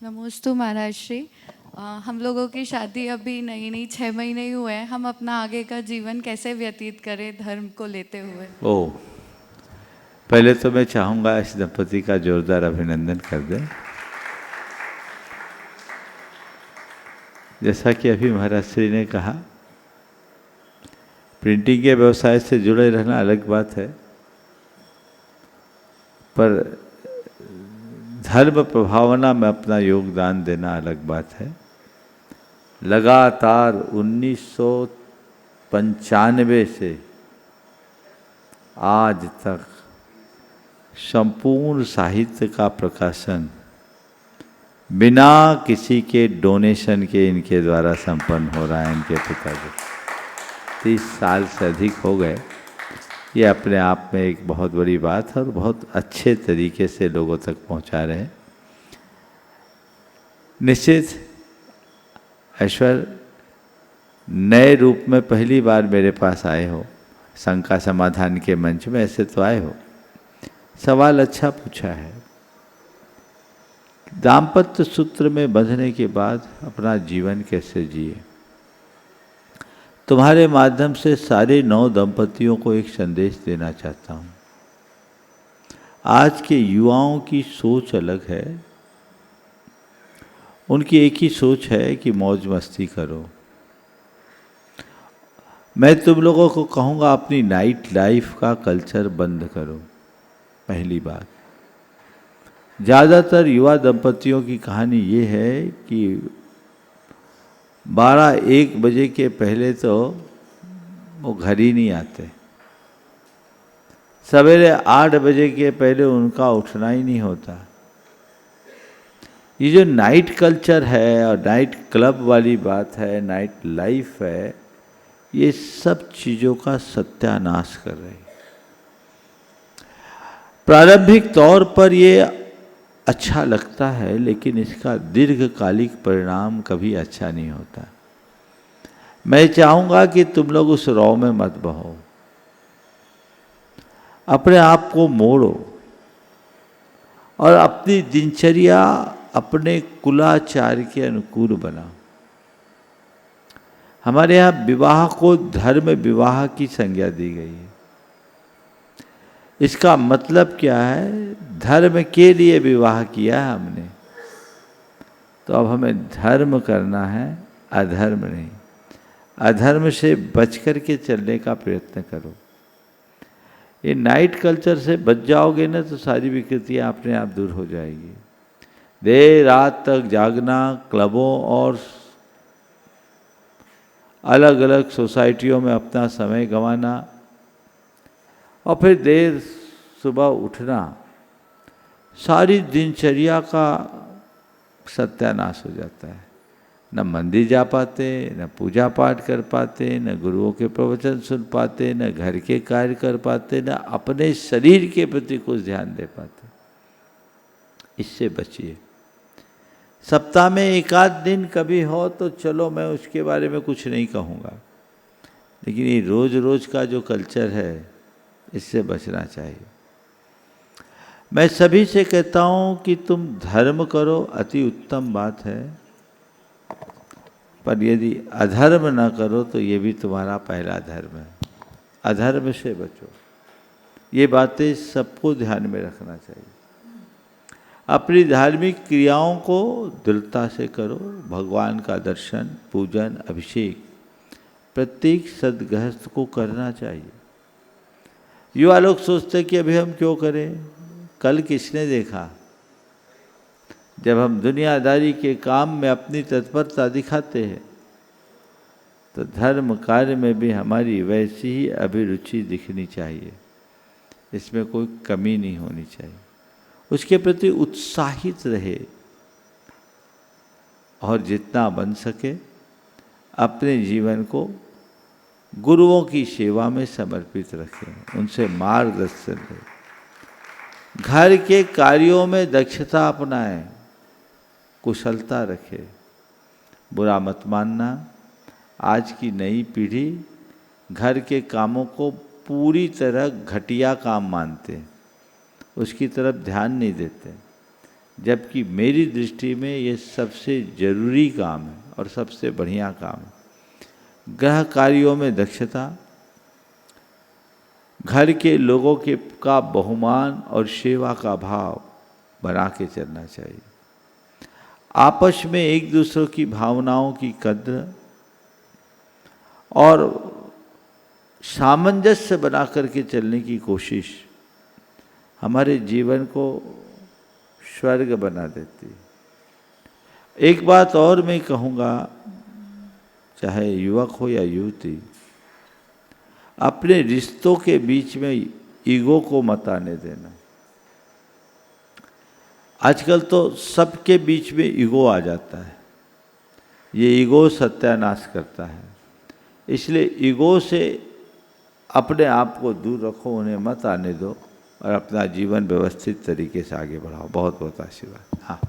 नमोस्तु महाराज श्री। हम लोगों की शादी अभी नई नई 6 महीने ही हुए हैं। हम अपना आगे का जीवन कैसे व्यतीत करें धर्म को लेते हुए? ओह, पहले तो मैं चाहूँगा इस दंपति का जोरदार अभिनंदन कर दें। जैसा कि अभी महाराज श्री ने कहा, प्रिंटिंग के व्यवसाय से जुड़े रहना अलग बात है, पर धर्म प्रभावना में अपना योगदान देना अलग बात है। लगातार 1995 से आज तक संपूर्ण साहित्य का प्रकाशन बिना किसी के डोनेशन के इनके द्वारा संपन्न हो रहा है। इनके पिताजी 30 साल से अधिक हो गए। ये अपने आप में एक बहुत बड़ी बात है और बहुत अच्छे तरीके से लोगों तक पहुंचा रहे हैं। निश्चित ऐश्वर नए रूप में पहली बार मेरे पास आए हो, शंका समाधान के मंच में ऐसे तो आए हो। सवाल अच्छा पूछा है। दाम्पत्य सूत्र में बंधने के बाद अपना जीवन कैसे जिए। तुम्हारे माध्यम से सारे 9 दंपतियों को एक संदेश देना चाहता हूँ। आज के युवाओं की सोच अलग है। उनकी एक ही सोच है कि मौज मस्ती करो। मैं तुम लोगों को कहूँगा अपनी नाइट लाइफ का कल्चर बंद करो। पहली बात, ज़्यादातर युवा दंपतियों की कहानी ये है कि 12-1 बजे के पहले तो वो घर ही नहीं आते। सवेरे 8 बजे के पहले उनका उठना ही नहीं होता। ये जो नाइट कल्चर है और नाइट क्लब वाली बात है, नाइट लाइफ है, ये सब चीज़ों का सत्यानाश कर रही है। प्रारंभिक तौर पर ये अच्छा लगता है, लेकिन इसका दीर्घकालिक परिणाम कभी अच्छा नहीं होता। मैं चाहूँगा कि तुम लोग उस रौ में मत बहो, अपने आप को मोड़ो और अपनी दिनचर्या अपने कुलाचार के अनुकूल बनाओ। हमारे यहाँ विवाह को धर्म विवाह की संज्ञा दी गई है। इसका मतलब क्या है? धर्म के लिए विवाह किया है हमने, तो अब हमें धर्म करना है, अधर्म नहीं। अधर्म से बच कर के चलने का प्रयत्न करो। ये नाइट कल्चर से बच जाओगे ना तो सारी विकृतियाँ अपने आप दूर हो जाएगी। देर रात तक जागना, क्लबों और अलग अलग सोसाइटियों में अपना समय गंवाना और फिर देर सुबह उठना, सारी दिनचर्या का सत्यानाश हो जाता है। न मंदिर जा पाते, न पूजा पाठ कर पाते, न गुरुओं के प्रवचन सुन पाते, न घर के कार्य कर पाते, न अपने शरीर के प्रति कुछ ध्यान दे पाते। इससे बचिए। सप्ताह में 1-8 दिन कभी हो तो चलो, मैं उसके बारे में कुछ नहीं कहूँगा, लेकिन ये रोज रोज का जो कल्चर है, इससे बचना चाहिए। मैं सभी से कहता हूँ कि तुम धर्म करो, अति उत्तम बात है, पर यदि अधर्म न करो तो ये भी तुम्हारा पहला धर्म है। अधर्म से बचो। ये बातें सबको ध्यान में रखना चाहिए। अपनी धार्मिक क्रियाओं को दृढ़ता से करो। भगवान का दर्शन, पूजन, अभिषेक प्रत्येक सद्गृहस्थ को करना चाहिए। युवा लोग सोचते कि अभी हम क्यों करें, कल किसने देखा? जब हम दुनियादारी के काम में अपनी तत्परता दिखाते हैं तो धर्म कार्य में भी हमारी वैसी ही अभिरुचि दिखनी चाहिए। इसमें कोई कमी नहीं होनी चाहिए। उसके प्रति उत्साहित रहे और जितना बन सके अपने जीवन को गुरुओं की सेवा में समर्पित रखें, उनसे मार्गदर्शन लें। घर के कार्यों में दक्षता अपनाएं, कुशलता रखें। बुरा मत मानना, आज की नई पीढ़ी घर के कामों को पूरी तरह घटिया काम मानते हैं, उसकी तरफ ध्यान नहीं देते। जबकि मेरी दृष्टि में ये सबसे जरूरी काम है और सबसे बढ़िया काम है। गृह कार्यों में दक्षता, घर के लोगों के का बहुमान और सेवा का भाव बना के चलना चाहिए। आपस में एक दूसरे की भावनाओं की कद्र और सामंजस्य बना करके चलने की कोशिश हमारे जीवन को स्वर्ग बना देती है। एक बात और मैं कहूँगा, चाहे युवक हो या युवती, अपने रिश्तों के बीच में ईगो को मत आने देना। आजकल तो सबके बीच में ईगो आ जाता है। ये ईगो सत्यानाश करता है। इसलिए ईगो से अपने आप को दूर रखो, उन्हें मत आने दो और अपना जीवन व्यवस्थित तरीके से आगे बढ़ाओ। बहुत बहुत आशीर्वाद। हाँ।